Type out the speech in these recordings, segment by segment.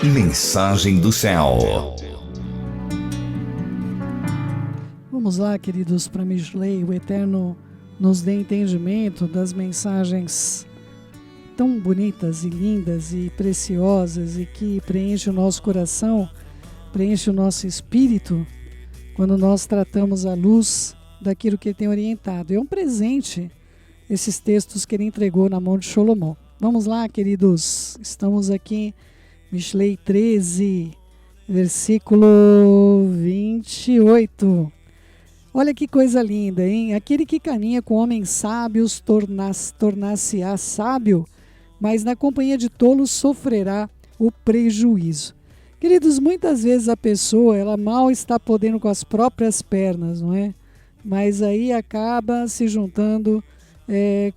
Mensagem do céu. Vamos lá, queridos, para Misley, o Eterno nos dê entendimento das mensagens tão bonitas e lindas e preciosas e que preenche o nosso coração, preenche o nosso espírito, quando nós tratamos à luz daquilo que ele tem orientado. É um presente esses textos que ele entregou na mão de Salomão. Vamos lá, queridos, estamos aqui, Misley 13, versículo 28. Olha que coisa linda, hein? Aquele que caminha com homens sábios tornar-se-á sábio, mas na companhia de tolos sofrerá o prejuízo. Queridos, muitas vezes a pessoa, ela mal está podendo com as próprias pernas, não é? Mas aí acaba se juntando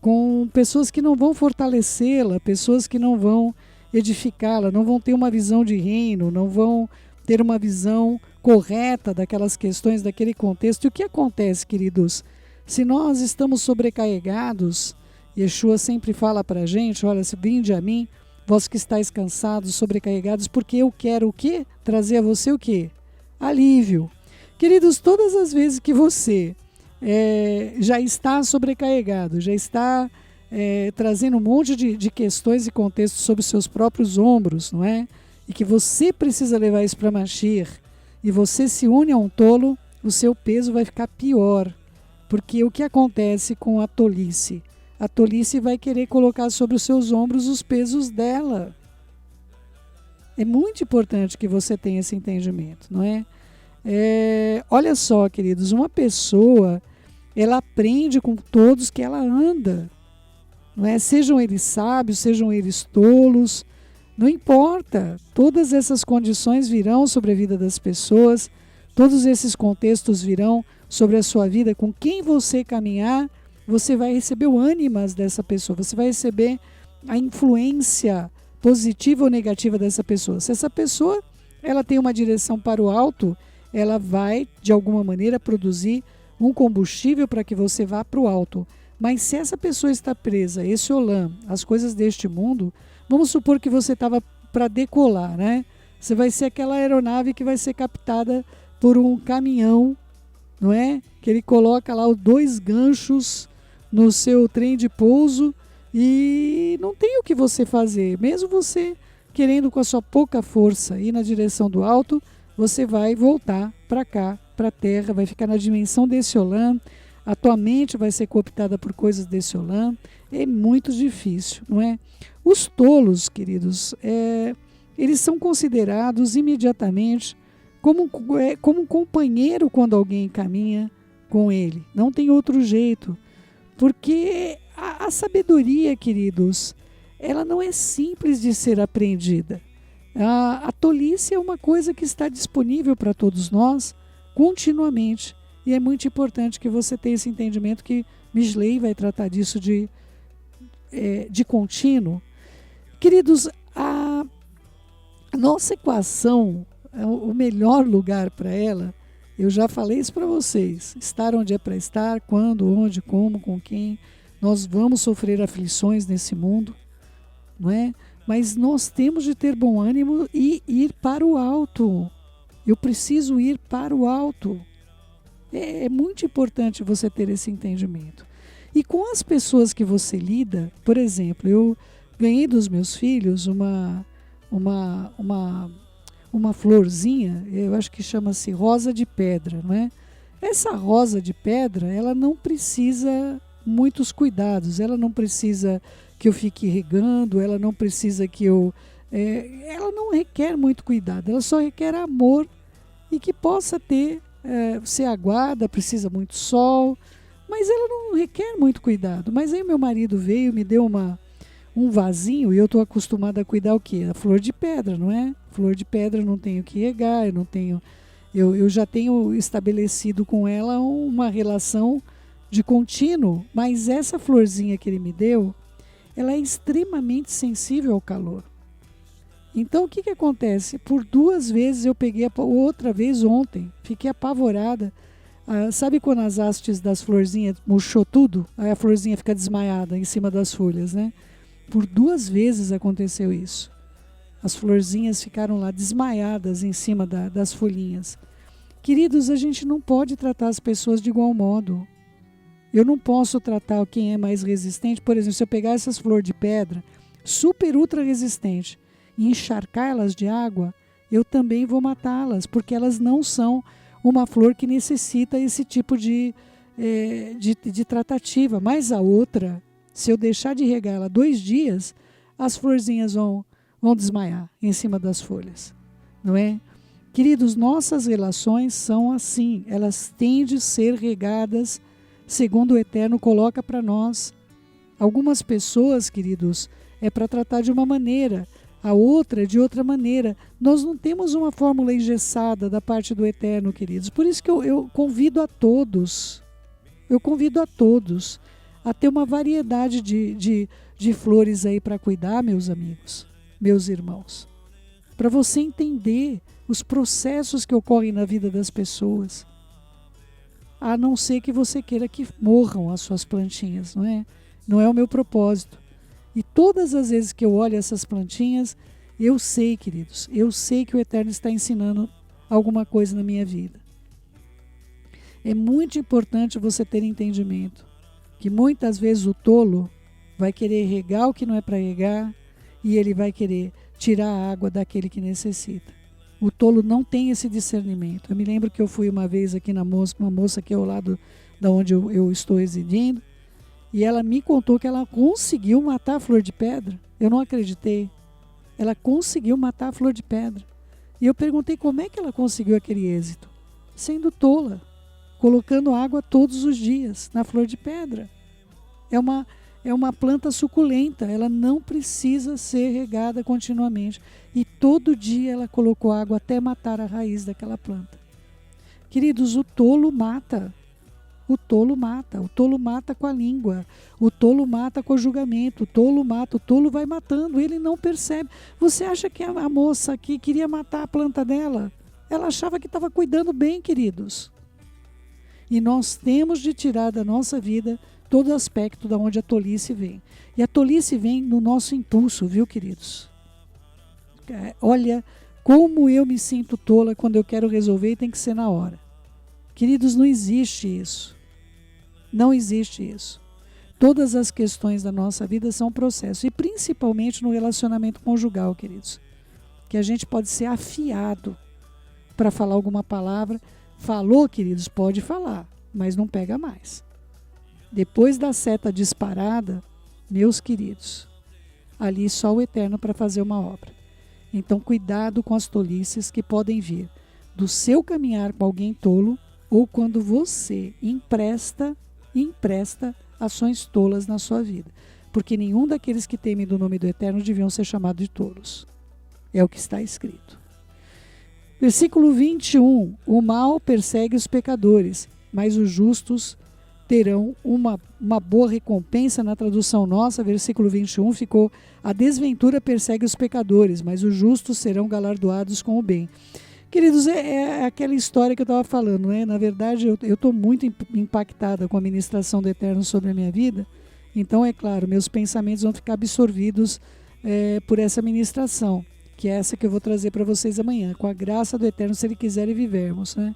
com pessoas que não vão fortalecê-la, pessoas que não vão edificá-la, não vão ter uma visão de reino, não vão ter uma visão correta daquelas questões, daquele contexto. E o que acontece, queridos? Se nós estamos sobrecarregados, Yeshua sempre fala para a gente, olha, vinde a mim, vós que estáis cansados, sobrecarregados, porque eu quero o quê? Trazer a você o quê? Alívio. Queridos, todas as vezes que você já está sobrecarregado, já está trazendo um monte de questões e contextos sobre os seus próprios ombros, não é? E que você precisa levar isso para Mashiach, e você se une a um tolo, o seu peso vai ficar pior. Porque o que acontece com a tolice? A tolice vai querer colocar sobre os seus ombros os pesos dela. É muito importante que você tenha esse entendimento, não é? Olha só, queridos, uma pessoa, ela aprende com todos que ela anda, não é? Sejam eles sábios, sejam eles tolos, não importa, todas essas condições virão sobre a vida das pessoas, todos esses contextos virão sobre a sua vida. Com quem você caminhar, você vai receber o ânimas dessa pessoa, você vai receber a influência positiva ou negativa dessa pessoa. Se essa pessoa ela tem uma direção para o alto, ela vai, de alguma maneira, produzir um combustível para que você vá para o alto. Mas se essa pessoa está presa, esse olam, as coisas deste mundo, vamos supor que você estava para decolar, né? Você vai ser aquela aeronave que vai ser captada por um caminhão, não é? Que ele coloca lá os 2 ganchos no seu trem de pouso e não tem o que você fazer. Mesmo você querendo com a sua pouca força ir na direção do alto, você vai voltar para cá, para a terra, vai ficar na dimensão desse olam, a tua mente vai ser cooptada por coisas desse olam. É muito difícil, não é? Os tolos, queridos, eles são considerados imediatamente como um companheiro quando alguém caminha com ele. Não tem outro jeito, porque a sabedoria, queridos, ela não é simples de ser aprendida. A tolice é uma coisa que está disponível para todos nós continuamente, e é muito importante que você tenha esse entendimento que Misley vai tratar disso de contínuo. Queridos, a nossa equação, o melhor lugar para ela, eu já falei isso para vocês, estar onde é para estar, quando, onde, como, com quem. Nós vamos sofrer aflições nesse mundo, não é? Mas nós temos de ter bom ânimo e ir para o alto. Eu preciso ir para o alto. É muito importante você ter esse entendimento. E com as pessoas que você lida, por exemplo, eu ganhei dos meus filhos uma florzinha, eu acho que chama-se rosa de pedra, não é? Essa rosa de pedra, ela não precisa muitos cuidados, ela não precisa que eu fique regando, ela não precisa que ela não requer muito cuidado, ela só requer amor e que possa ter, você aguarda, precisa muito sol, mas ela não requer muito cuidado. Mas aí meu marido veio, me deu um vasinho e eu estou acostumada a cuidar o quê? A flor de pedra, não é? Flor de pedra eu não tenho que regar, eu já tenho estabelecido com ela uma relação de contínuo, mas essa florzinha que ele me deu, ela é extremamente sensível ao calor. Então o que acontece? Por 2 vezes eu peguei, outra vez ontem, fiquei apavorada. Sabe quando as hastes das florzinhas murchou tudo? Aí a florzinha fica desmaiada em cima das folhas, né? Por 2 vezes aconteceu isso. As florzinhas ficaram lá desmaiadas em cima das folhinhas. Queridos, a gente não pode tratar as pessoas de igual modo. Eu não posso tratar quem é mais resistente. Por exemplo, se eu pegar essas flores de pedra, super ultra resistente, e encharcar elas de água, eu também vou matá-las, porque elas não são uma flor que necessita esse tipo de tratativa. Mas a outra, se eu deixar de regar ela 2 dias, as florzinhas vão desmaiar em cima das folhas, não é? Queridos, nossas relações são assim, elas têm de ser regadas segundo o Eterno coloca para nós. Algumas pessoas, queridos, é para tratar de uma maneira, a outra de outra maneira. Nós não temos uma fórmula engessada da parte do Eterno, queridos. Por isso que eu convido a todos, a ter uma variedade de flores aí para cuidar, meus amigos, meus irmãos, para você entender os processos que ocorrem na vida das pessoas, a não ser que você queira que morram as suas plantinhas, não é? Não é o meu propósito. E todas as vezes que eu olho essas plantinhas, eu sei, queridos, eu sei que o Eterno está ensinando alguma coisa na minha vida. É muito importante você ter entendimento que muitas vezes o tolo vai querer regar o que não é para regar e ele vai querer tirar a água daquele que necessita. O tolo não tem esse discernimento. Eu me lembro que eu fui uma vez aqui uma moça aqui ao lado da onde eu estou residindo, e ela me contou que ela conseguiu matar a flor de pedra. Eu não acreditei. Ela conseguiu matar a flor de pedra. E eu perguntei como é que ela conseguiu aquele êxito. Sendo tola, colocando água todos os dias na flor de pedra. É uma planta suculenta, ela não precisa ser regada continuamente. E todo dia ela colocou água até matar a raiz daquela planta. Queridos, o tolo mata. O tolo mata com a língua, o tolo mata com o julgamento, o tolo vai matando, ele não percebe. Você acha que a moça aqui queria matar a planta dela? Ela achava que estava cuidando bem, queridos. E nós temos de tirar da nossa vida todo aspecto da onde a tolice vem. E a tolice vem no nosso impulso, viu, queridos? Olha como eu me sinto tola quando eu quero resolver e tem que ser na hora. Queridos, não existe isso. Não existe isso. Todas as questões da nossa vida são processo, e principalmente no relacionamento conjugal, queridos. Que a gente pode ser afiado para falar alguma palavra. Falou, queridos, pode falar, mas não pega mais. Depois da seta disparada, meus queridos, ali só o Eterno para fazer uma obra. Então, cuidado com as tolices que podem vir do seu caminhar com alguém tolo, ou quando você empresta ações tolas na sua vida. Porque nenhum daqueles que temem do nome do Eterno deviam ser chamados de tolos. É o que está escrito. Versículo 21. O mal persegue os pecadores, mas os justos terão uma boa recompensa. Na tradução nossa, versículo 21, ficou: a desventura persegue os pecadores, mas os justos serão galardoados com o bem. Queridos, é aquela história que eu estava falando, né? Na verdade, eu estou muito impactada com a ministração do Eterno sobre a minha vida. Então, é claro, meus pensamentos vão ficar absorvidos por essa ministração, que é essa que eu vou trazer para vocês amanhã, com a graça do Eterno, se Ele quiser e vivermos, né?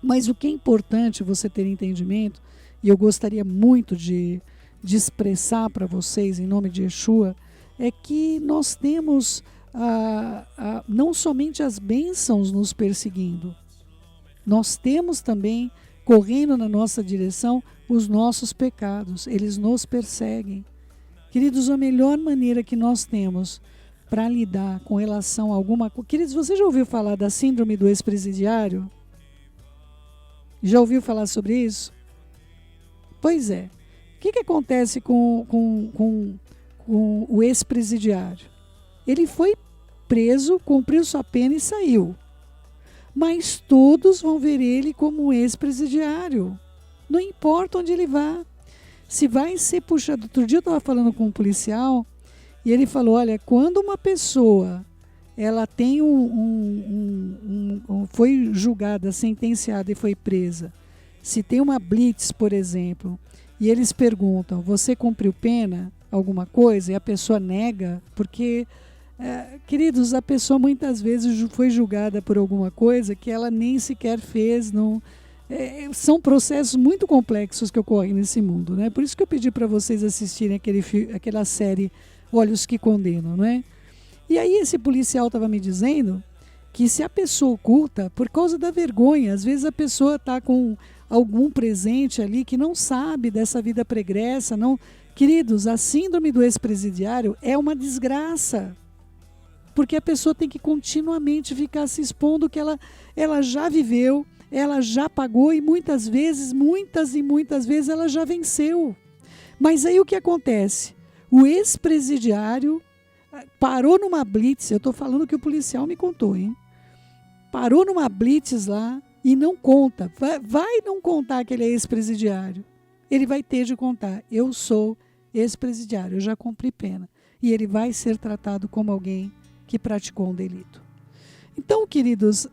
Mas o que é importante você ter entendimento, e eu gostaria muito de expressar para vocês, em nome de Yeshua, é que nós temos não somente as bênçãos nos perseguindo, nós temos também, correndo na nossa direção, os nossos pecados, eles nos perseguem. Queridos, a melhor maneira que nós temos para lidar com relação a alguma coisa... Queridos, você já ouviu falar da síndrome do ex-presidiário? Já ouviu falar sobre isso? Pois é. O que acontece com o ex-presidiário? Ele foi preso, cumpriu sua pena e saiu. Mas todos vão ver ele como um ex-presidiário. Não importa onde ele vá. Se vai ser puxado... Outro dia eu estava falando com um policial e ele falou, olha, quando uma pessoa ela tem foi julgada, sentenciada e foi presa, se tem uma blitz, por exemplo, e eles perguntam, você cumpriu pena? alguma coisa e a pessoa nega, porque, queridos, a pessoa muitas vezes foi julgada por alguma coisa que ela nem sequer fez, não... são processos muito complexos que ocorrem nesse mundo, né? Por isso que eu pedi para vocês assistirem aquela série Olhos que Condenam, né? E aí esse policial estava me dizendo que se a pessoa oculta, por causa da vergonha, às vezes a pessoa está com algum presente ali que não sabe dessa vida pregressa, não... Queridos, a síndrome do ex-presidiário é uma desgraça, porque a pessoa tem que continuamente ficar se expondo que ela já viveu, ela já pagou e muitas vezes ela já venceu. Mas aí o que acontece? O ex-presidiário parou numa blitz, eu estou falando que o policial me contou, hein? Parou numa blitz lá e não conta. Vai não contar que ele é ex-presidiário. Ele vai ter de contar, eu sou ex-presidiário, eu já cumpri pena. E ele vai ser tratado como alguém que praticou um delito. Então, queridos,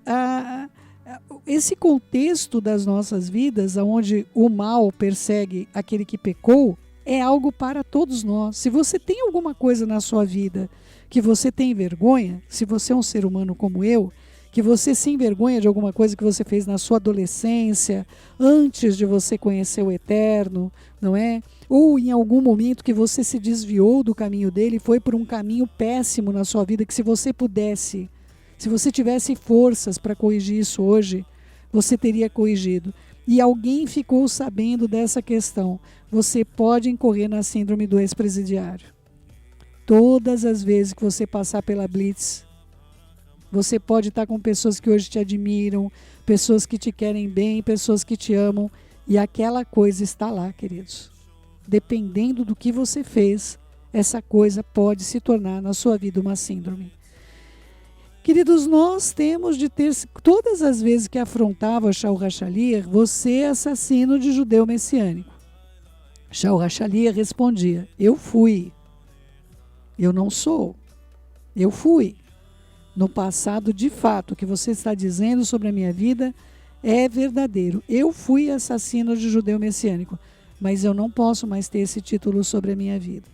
esse contexto das nossas vidas, onde o mal persegue aquele que pecou, é algo para todos nós. Se você tem alguma coisa na sua vida que você tem vergonha, se você é um ser humano como eu, que você se envergonha de alguma coisa que você fez na sua adolescência, antes de você conhecer o Eterno, não é? Ou em algum momento que você se desviou do caminho dele e foi por um caminho péssimo na sua vida, que se você pudesse, se você tivesse forças para corrigir isso hoje, você teria corrigido. E alguém ficou sabendo dessa questão, você pode incorrer na síndrome do ex-presidiário. Todas as vezes que você passar pela blitz, você pode estar com pessoas que hoje te admiram, pessoas que te querem bem, pessoas que te amam, e aquela coisa está lá, queridos. Dependendo do que você fez, essa coisa pode se tornar na sua vida uma síndrome. Queridos, nós temos de ter, todas as vezes que afrontava Shaul Hashaliah, você é assassino de judeu messiânico. Shaul Hashaliah respondia, eu fui. Eu não sou. Eu fui. No passado, de fato, o que você está dizendo sobre a minha vida é verdadeiro. Eu fui assassino de judeu messiânico, mas eu não posso mais ter esse título sobre a minha vida.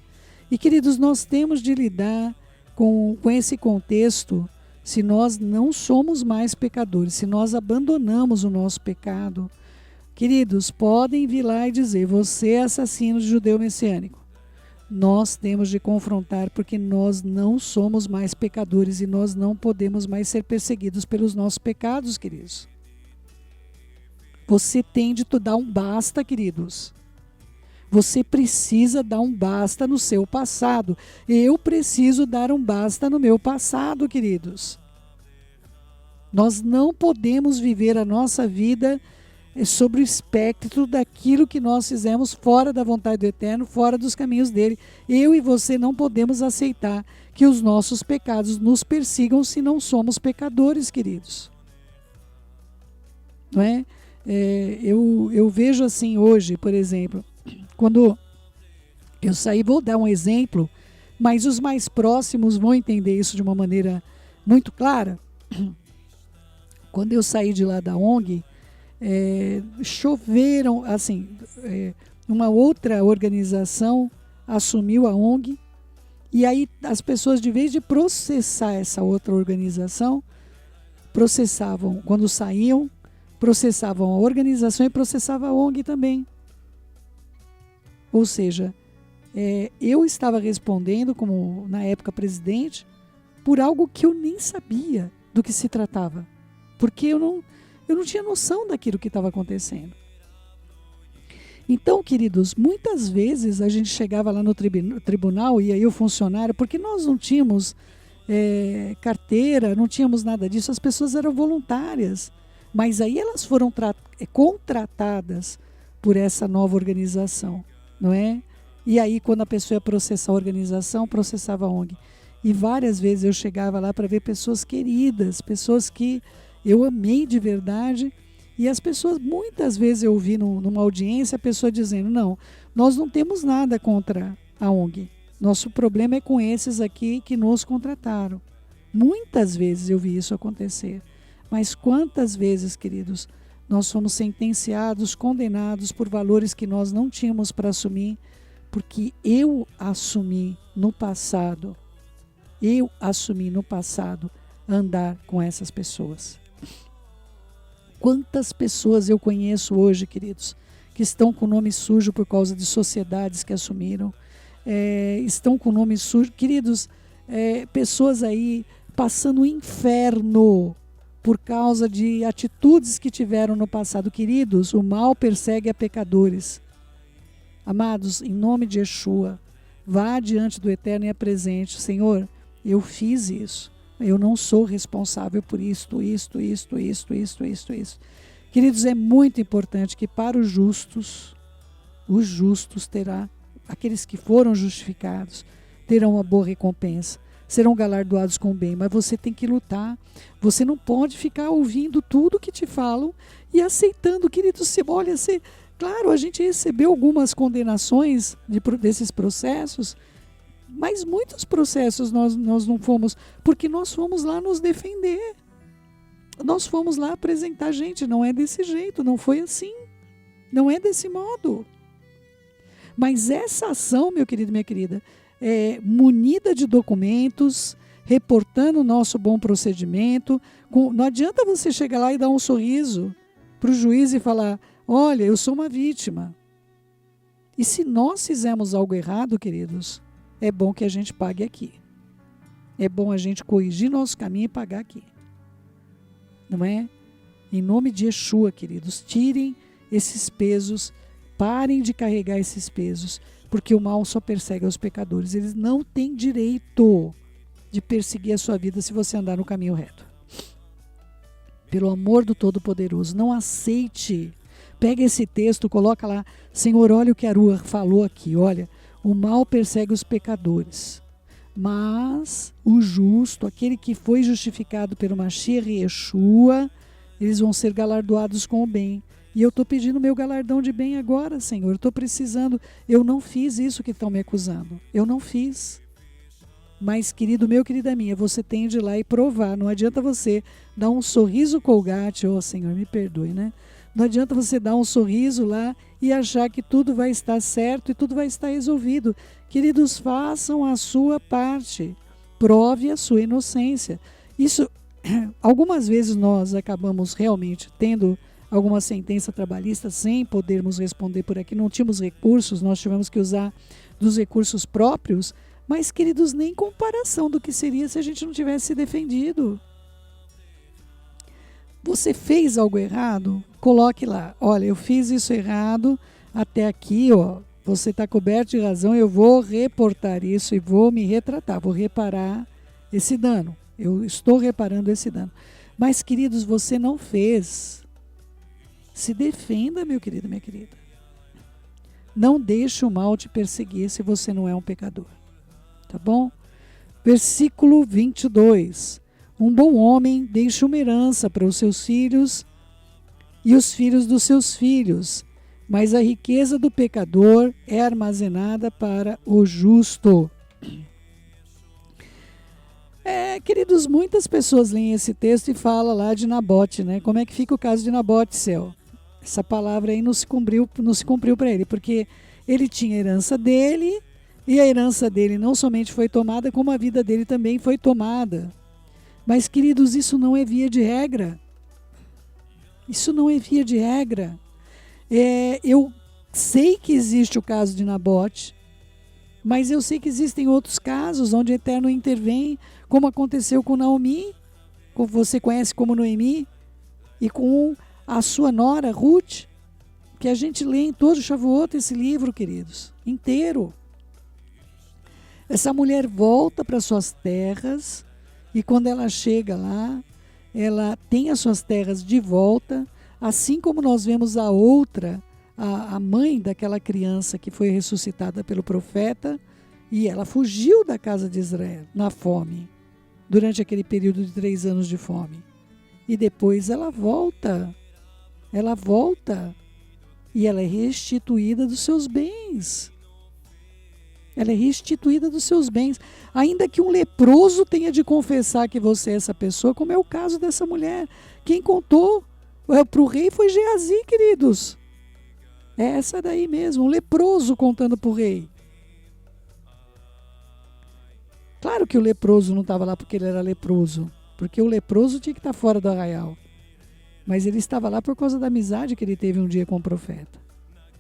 E, queridos, nós temos de lidar com esse contexto se nós não somos mais pecadores, se nós abandonamos o nosso pecado. Queridos, podem vir lá e dizer, você é assassino de judeu messiânico. Nós temos de confrontar porque nós não somos mais pecadores e nós não podemos mais ser perseguidos pelos nossos pecados, queridos. Você tem de dar um basta, queridos. Você precisa dar um basta no seu passado. Eu preciso dar um basta no meu passado, queridos. Nós não podemos viver a nossa vida sobre o espectro daquilo que nós fizemos fora da vontade do Eterno, fora dos caminhos dele. Eu e você não podemos aceitar que os nossos pecados nos persigam se não somos pecadores, queridos. Não é? Eu vejo assim hoje, por exemplo, quando eu saí, vou dar um exemplo, mas os mais próximos vão entender isso de uma maneira muito clara. Quando eu saí de lá da ONG, choveram, assim, uma outra organização assumiu a ONG, e aí as pessoas, de vez de processar essa outra organização, processavam, quando saíam, processavam a organização e processavam a ONG também. Ou seja, eu estava respondendo, como na época presidente, por algo que eu nem sabia do que se tratava, porque eu não tinha noção daquilo que estava acontecendo. Então, queridos, muitas vezes a gente chegava lá no tribunal e aí o funcionário, porque nós não tínhamos carteira, não tínhamos nada disso, as pessoas eram voluntárias, mas aí elas foram contratadas por essa nova organização, não é? E aí, quando a pessoa ia processar a organização, processava a ONG. E várias vezes eu chegava lá para ver pessoas queridas, pessoas que eu amei de verdade, e as pessoas, muitas vezes eu ouvi numa audiência a pessoa dizendo, não, nós não temos nada contra a ONG, nosso problema é com esses aqui que nos contrataram. Muitas vezes eu vi isso acontecer, mas quantas vezes, queridos, nós fomos sentenciados, condenados por valores que nós não tínhamos para assumir, porque eu assumi no passado andar com essas pessoas. Quantas pessoas eu conheço hoje, queridos, que estão com o nome sujo por causa de sociedades que assumiram, estão com o nome sujo, queridos, pessoas aí passando o inferno por causa de atitudes que tiveram no passado. Queridos, o mal persegue a pecadores. Amados, em nome de Yeshua, vá diante do Eterno e apresente: Senhor, eu fiz isso, eu não sou responsável por isto. Queridos, é muito importante que para os justos terá, aqueles que foram justificados, terão uma boa recompensa, serão galardoados com o bem, mas você tem que lutar. Você não pode ficar ouvindo tudo que te falam e aceitando. Queridos, claro, a gente recebeu algumas condenações desses processos, mas muitos processos nós não fomos, porque nós fomos lá nos defender. Nós fomos lá apresentar: gente, não é desse jeito, não foi assim, não é desse modo. Mas essa ação, meu querido, minha querida, munida de documentos, reportando o nosso bom procedimento. Não adianta você chegar lá e dar um sorriso para o juiz e falar: olha, eu sou uma vítima. E se nós fizermos algo errado, queridos, é bom que a gente pague aqui. É bom a gente corrigir nosso caminho e pagar aqui. Não é? Em nome de Yeshua, queridos, tirem esses pesos, parem de carregar esses pesos, porque o mal só persegue os pecadores. Eles não têm direito de perseguir a sua vida se você andar no caminho reto. Pelo amor do Todo-Poderoso, não aceite. Pega esse texto, coloca lá: Senhor, olha o que Aruah falou aqui, olha, o mal persegue os pecadores, mas o justo, aquele que foi justificado pelo Mashiach e Yeshua, eles vão ser galardoados com o bem. E eu estou pedindo meu galardão de bem agora, Senhor. Estou precisando. Eu não fiz isso que estão me acusando. Eu não fiz. Mas, querido meu, querida minha, você tem de ir lá e provar. Não adianta você dar um sorriso colgate. Senhor, me perdoe, né? Não adianta você dar um sorriso lá e achar que tudo vai estar certo e tudo vai estar resolvido. Queridos, façam a sua parte. Prove a sua inocência. Isso, algumas vezes nós acabamos realmente tendo alguma sentença trabalhista sem podermos responder por aqui. Não tínhamos recursos, nós tivemos que usar dos recursos próprios. Mas, queridos, nem comparação do que seria se a gente não tivesse se defendido. Você fez algo errado? Coloque lá: olha, eu fiz isso errado, até aqui, você está coberto de razão, eu vou reportar isso e vou me retratar, vou reparar esse dano. Eu estou reparando esse dano. Mas, queridos, você não fez. Se defenda, meu querido, minha querida. Não deixe o mal te perseguir se você não é um pecador. Tá bom? Versículo 22. Um bom homem deixa uma herança para os seus filhos e os filhos dos seus filhos, mas a riqueza do pecador é armazenada para o justo. Queridos, muitas pessoas leem esse texto e falam lá de Nabote, né? Como é que fica o caso de Nabote, Céu? Essa palavra aí não se cumpriu para ele, porque ele tinha a herança dele, e a herança dele não somente foi tomada, como a vida dele também foi tomada. Mas, queridos, isso não é via de regra. Isso não é via de regra. Eu sei que existe o caso de Nabote, mas eu sei que existem outros casos onde o Eterno intervém, como aconteceu com Naomi, como você conhece como Noemi, e com a sua nora, Ruth, que a gente lê em todo o Shavuot, esse livro, queridos, inteiro. Essa mulher volta para suas terras, e quando ela chega lá, ela tem as suas terras de volta, assim como nós vemos a outra, a mãe daquela criança que foi ressuscitada pelo profeta, e ela fugiu da casa de Israel na fome, durante aquele período de 3 anos de fome. E depois ela volta, e ela é restituída dos seus bens. Ela é restituída dos seus bens. Ainda que um leproso tenha de confessar que você é essa pessoa, como é o caso dessa mulher. Quem contou para o rei foi Geazi, queridos. É essa daí mesmo, um leproso contando para o rei. Claro que o leproso não estava lá porque ele era leproso, porque o leproso tinha que estar fora do arraial. Mas ele estava lá por causa da amizade que ele teve um dia com o profeta.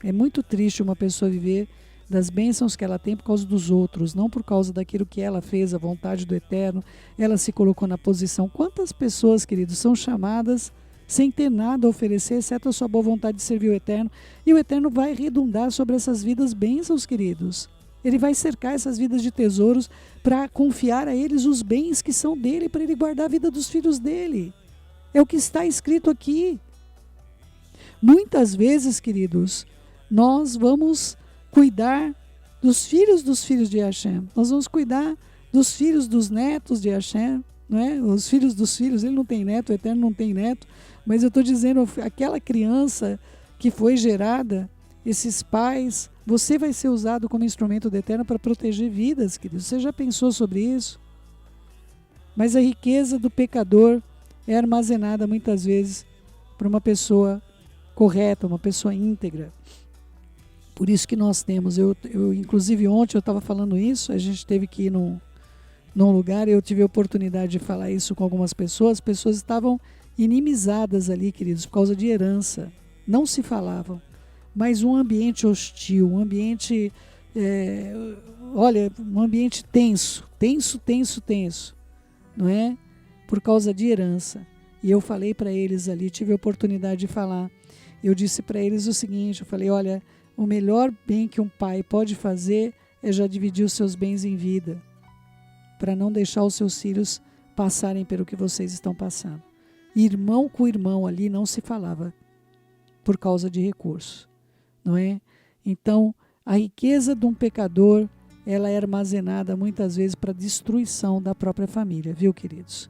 É muito triste uma pessoa viver das bênçãos que ela tem por causa dos outros, não por causa daquilo que ela fez, a vontade do Eterno. Ela se colocou na posição. Quantas pessoas, queridos, são chamadas sem ter nada a oferecer, exceto a sua boa vontade de servir o Eterno, e o Eterno vai redundar sobre essas vidas bênçãos, queridos. Ele vai cercar essas vidas de tesouros para confiar a eles os bens que são dele, para ele guardar a vida dos filhos dele. É o que está escrito aqui. Muitas vezes, queridos, nós vamos cuidar dos filhos de Hashem. Nós vamos cuidar dos filhos dos netos de Hashem, não é? Os filhos dos filhos, ele não tem neto, o Eterno não tem neto, mas eu estou dizendo, aquela criança que foi gerada, esses pais, você vai ser usado como instrumento do Eterno para proteger vidas, queridos. Você já pensou sobre isso? Mas a riqueza do pecador é armazenada muitas vezes por uma pessoa correta, uma pessoa íntegra. Por isso que nós temos, eu inclusive ontem eu estava falando isso, a gente teve que ir num lugar, eu tive a oportunidade de falar isso com algumas pessoas, as pessoas estavam inimizadas ali, queridos, por causa de herança, não se falavam, mas um ambiente hostil, um ambiente, um ambiente tenso, não é? Por causa de herança. E eu falei para eles ali, tive a oportunidade de falar, eu disse para eles o seguinte, eu falei, olha, o melhor bem que um pai pode fazer é já dividir os seus bens em vida, para não deixar os seus filhos passarem pelo que vocês estão passando. Irmão com irmão ali não se falava por causa de recursos, não é? Então, a riqueza de um pecador, ela é armazenada muitas vezes para destruição da própria família, viu, queridos?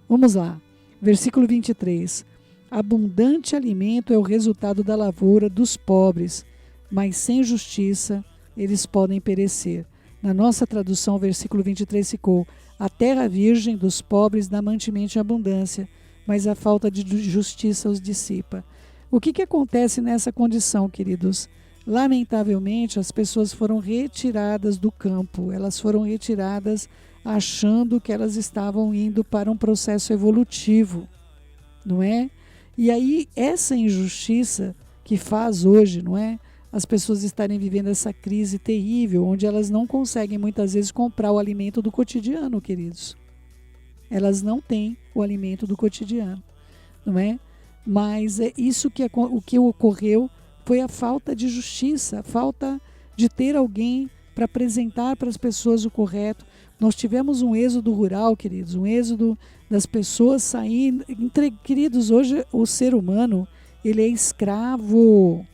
Vamos lá, versículo 23. Abundante alimento é o resultado da lavoura dos pobres, mas sem justiça eles podem perecer. Na nossa tradução, o versículo 23 ficou: a terra virgem dos pobres dá mantimento e abundância, mas a falta de justiça os dissipa. O que acontece nessa condição, queridos? Lamentavelmente, as pessoas foram retiradas do campo, elas foram retiradas achando que elas estavam indo para um processo evolutivo, não é? E aí, essa injustiça que faz hoje, não é? As pessoas estarem vivendo essa crise terrível, onde elas não conseguem muitas vezes comprar o alimento do cotidiano, queridos. Elas não têm o alimento do cotidiano, não é? Mas é isso o que ocorreu foi a falta de justiça, a falta de ter alguém para apresentar para as pessoas o correto. Nós tivemos um êxodo rural, queridos, um êxodo das pessoas saindo. Queridos, hoje o ser humano, ele é escravo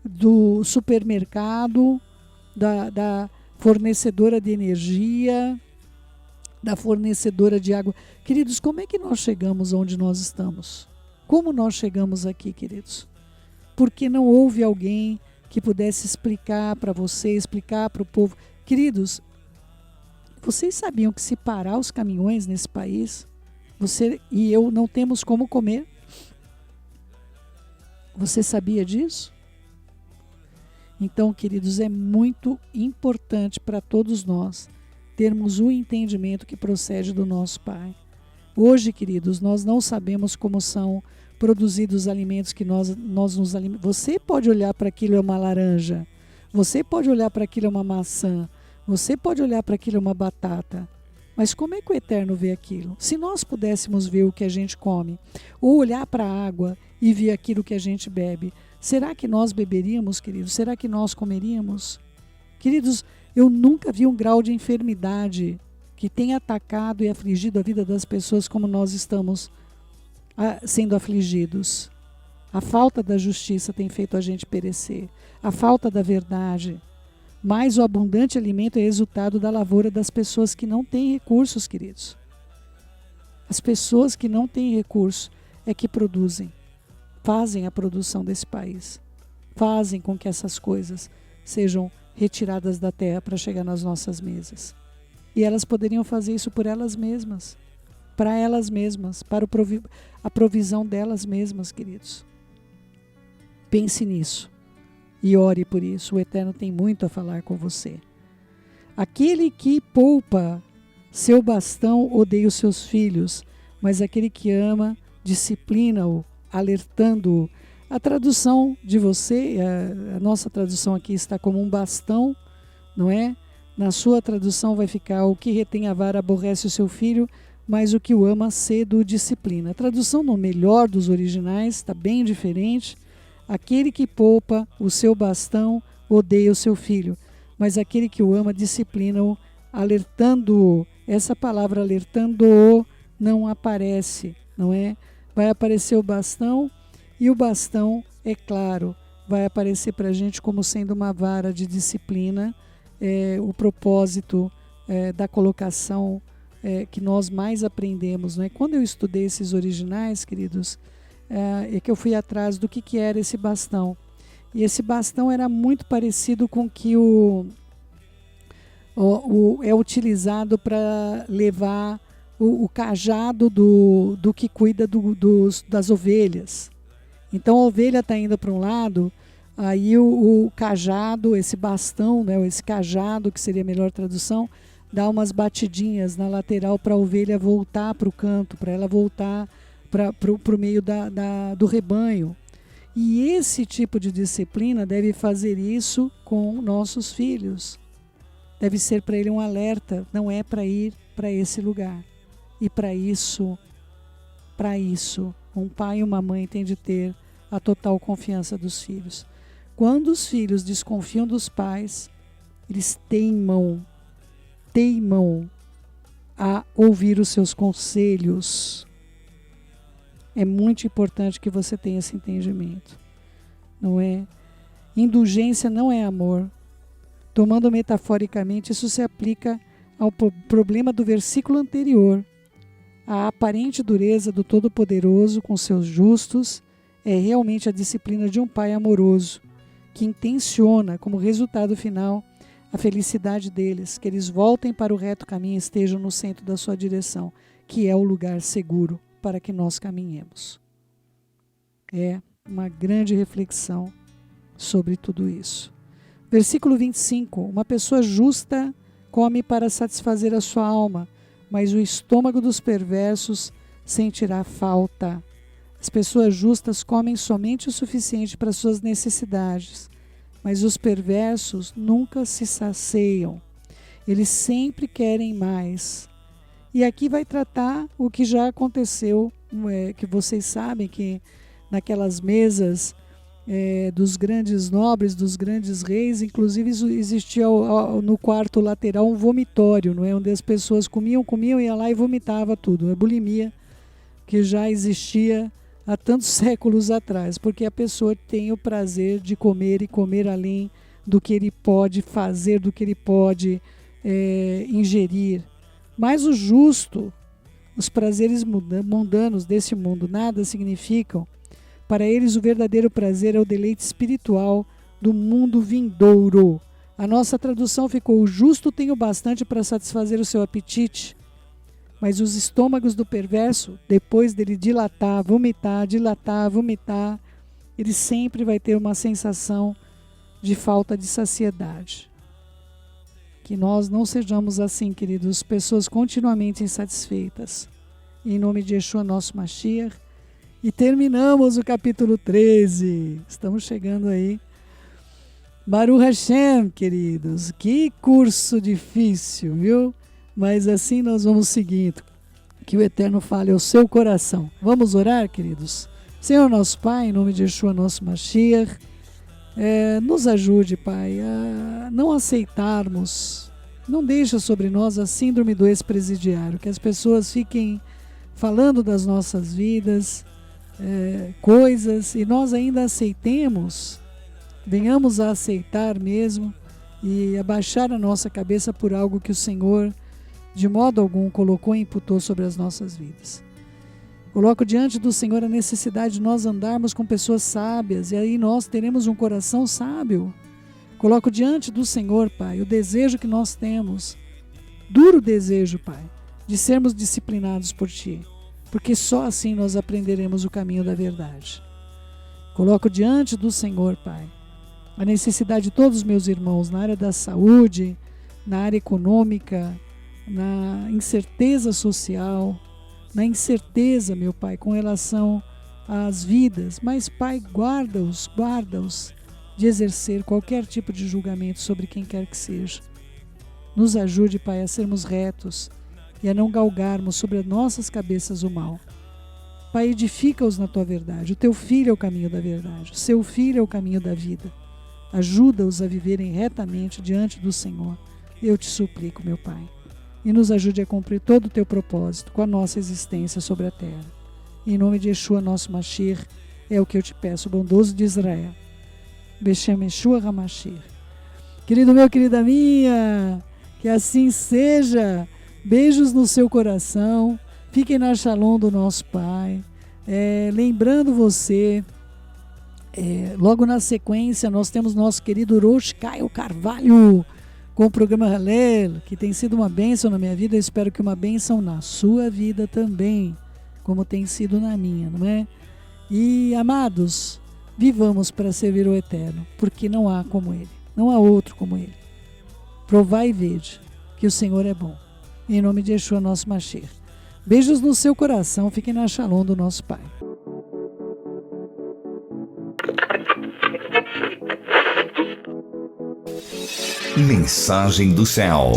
do supermercado, da fornecedora de energia, da fornecedora de água. Queridos, como é que nós chegamos onde nós estamos? Como nós chegamos aqui, queridos? Porque não houve alguém que pudesse explicar para você, explicar para o povo. Queridos, vocês sabiam que se parar os caminhões nesse país, você e eu não temos como comer? Você sabia disso? Então, queridos, é muito importante para todos nós termos o entendimento que procede do nosso Pai. Hoje, queridos, nós não sabemos como são produzidos os alimentos que nós nos alimentamos. Você pode olhar para aquilo é uma laranja, você pode olhar para aquilo é uma maçã, você pode olhar para aquilo é uma batata, mas como é que o Eterno vê aquilo? Se nós pudéssemos ver o que a gente come, ou olhar para a água e ver aquilo que a gente bebe, será que nós beberíamos, queridos? Será que nós comeríamos? Queridos, eu nunca vi um grau de enfermidade que tenha atacado e afligido a vida das pessoas como nós estamos sendo afligidos. A falta da justiça tem feito a gente perecer, a falta da verdade. Mas o abundante alimento é resultado da lavoura das pessoas que não têm recursos, queridos. As pessoas que não têm recurso é que produzem, fazem a produção desse país, fazem com que essas coisas sejam retiradas da terra para chegar nas nossas mesas. E elas poderiam fazer isso por elas mesmas, para elas mesmas, para a provisão delas mesmas, queridos. Pense nisso e ore por isso. O Eterno tem muito a falar com você. Aquele que poupa seu bastão odeia os seus filhos, mas aquele que ama disciplina-o, alertando-o. A tradução de você, a nossa tradução aqui está como um bastão, não é? Na sua tradução vai ficar: o que retém a vara aborrece o seu filho, mas o que o ama cedo o disciplina. A tradução no melhor dos originais está bem diferente. Aquele que poupa o seu bastão odeia o seu filho, mas aquele que o ama disciplina-o, alertando-o. Essa palavra alertando-o não aparece, não é? Vai aparecer o bastão, e o bastão, é claro, vai aparecer para a gente como sendo uma vara de disciplina, o propósito da colocação que nós mais aprendemos, não é? Quando eu estudei esses originais, queridos, é que eu fui atrás do que era esse bastão. E esse bastão era muito parecido com o que é utilizado para levar o cajado do que cuida das ovelhas. Então a ovelha está indo para um lado, aí o cajado, esse bastão, né, esse cajado, que seria a melhor tradução, dá umas batidinhas na lateral para a ovelha voltar para o canto, para ela voltar para o meio do rebanho. E esse tipo de disciplina deve fazer isso com nossos filhos. Deve ser para ele um alerta, não é para ir para esse lugar. E para isso, um pai e uma mãe têm de ter a total confiança dos filhos. Quando os filhos desconfiam dos pais, eles teimam a ouvir os seus conselhos. É muito importante que você tenha esse entendimento, não é? Indulgência não é amor. Tomando metaforicamente, isso se aplica ao problema do versículo anterior. A aparente dureza do Todo-Poderoso com seus justos é realmente a disciplina de um pai amoroso, que intenciona como resultado final a felicidade deles, que eles voltem para o reto caminho e estejam no centro da sua direção, que é o lugar seguro para que nós caminhemos. É uma grande reflexão sobre tudo isso. Versículo 25. Uma pessoa justa come para satisfazer a sua alma, mas o estômago dos perversos sentirá falta. As pessoas justas comem somente o suficiente para suas necessidades, mas os perversos nunca se saciam. Eles sempre querem mais. E aqui vai tratar o que já aconteceu, que vocês sabem que naquelas mesas dos grandes nobres, dos grandes reis, inclusive existia no quarto lateral um vomitório, não é? Onde as pessoas comiam, iam lá e vomitava tudo. A bulimia que já existia há tantos séculos atrás, porque a pessoa tem o prazer de comer e comer além do que ele pode fazer, do que ele pode ingerir. Mas o justo, os prazeres mundanos desse mundo nada significam. Para eles o verdadeiro prazer é o deleite espiritual do mundo vindouro. A nossa tradução ficou: o justo tem o bastante para satisfazer o seu apetite, mas os estômagos do perverso, depois dele dilatar, vomitar, ele sempre vai ter uma sensação de falta de saciedade. Que nós não sejamos assim, queridos, pessoas continuamente insatisfeitas. Em nome de Yeshua, nosso Mashiach. E terminamos o capítulo 13. Estamos chegando aí. Baruch Hashem, queridos. Que curso difícil, viu? Mas assim nós vamos seguindo. Que o Eterno fale ao seu coração. Vamos orar, queridos? Senhor nosso Pai, em nome de Yeshua, nosso Mashiach, nos ajude, Pai, a não aceitarmos, não deixa sobre nós a síndrome do ex-presidiário, que as pessoas fiquem falando das nossas vidas, coisas, e nós ainda aceitemos, venhamos a aceitar mesmo e abaixar a nossa cabeça por algo que o Senhor, de modo algum, colocou e imputou sobre as nossas vidas. Coloco diante do Senhor a necessidade de nós andarmos com pessoas sábias, e aí nós teremos um coração sábio. Coloco diante do Senhor, Pai, o desejo que nós temos, duro desejo, Pai, de sermos disciplinados por Ti, porque só assim nós aprenderemos o caminho da verdade. Coloco diante do Senhor, Pai, a necessidade de todos os meus irmãos na área da saúde, na área econômica, na incerteza social, na incerteza, meu Pai, com relação às vidas. Mas, Pai, guarda-os de exercer qualquer tipo de julgamento sobre quem quer que seja. Nos ajude, Pai, a sermos retos e a não galgarmos sobre as nossas cabeças o mal. Pai, edifica-os na Tua verdade. O Teu Filho é o caminho da verdade. O Seu Filho é o caminho da vida. Ajuda-os a viverem retamente diante do Senhor. Eu te suplico, meu Pai. E nos ajude a cumprir todo o Teu propósito com a nossa existência sobre a terra. Em nome de Yeshua, nosso Mashiach, é o que eu te peço, bondoso de Israel. Beshem Yeshua HaMashiach. Querido meu, querida minha, que assim seja. Beijos no seu coração. Fiquem na Shalom do nosso Pai. Lembrando você, logo na sequência, nós temos nosso querido Rosh Caio Carvalho com o programa Halel, que tem sido uma bênção na minha vida. Eu espero que uma bênção na sua vida também, como tem sido na minha, não é? E, amados, vivamos para servir o Eterno, porque não há como Ele, não há outro como Ele. Provai e veja que o Senhor é bom. Em nome de Yeshua, nosso Mashiach. Beijos no seu coração, fiquem na Shalom do nosso Pai. Mensagem do céu.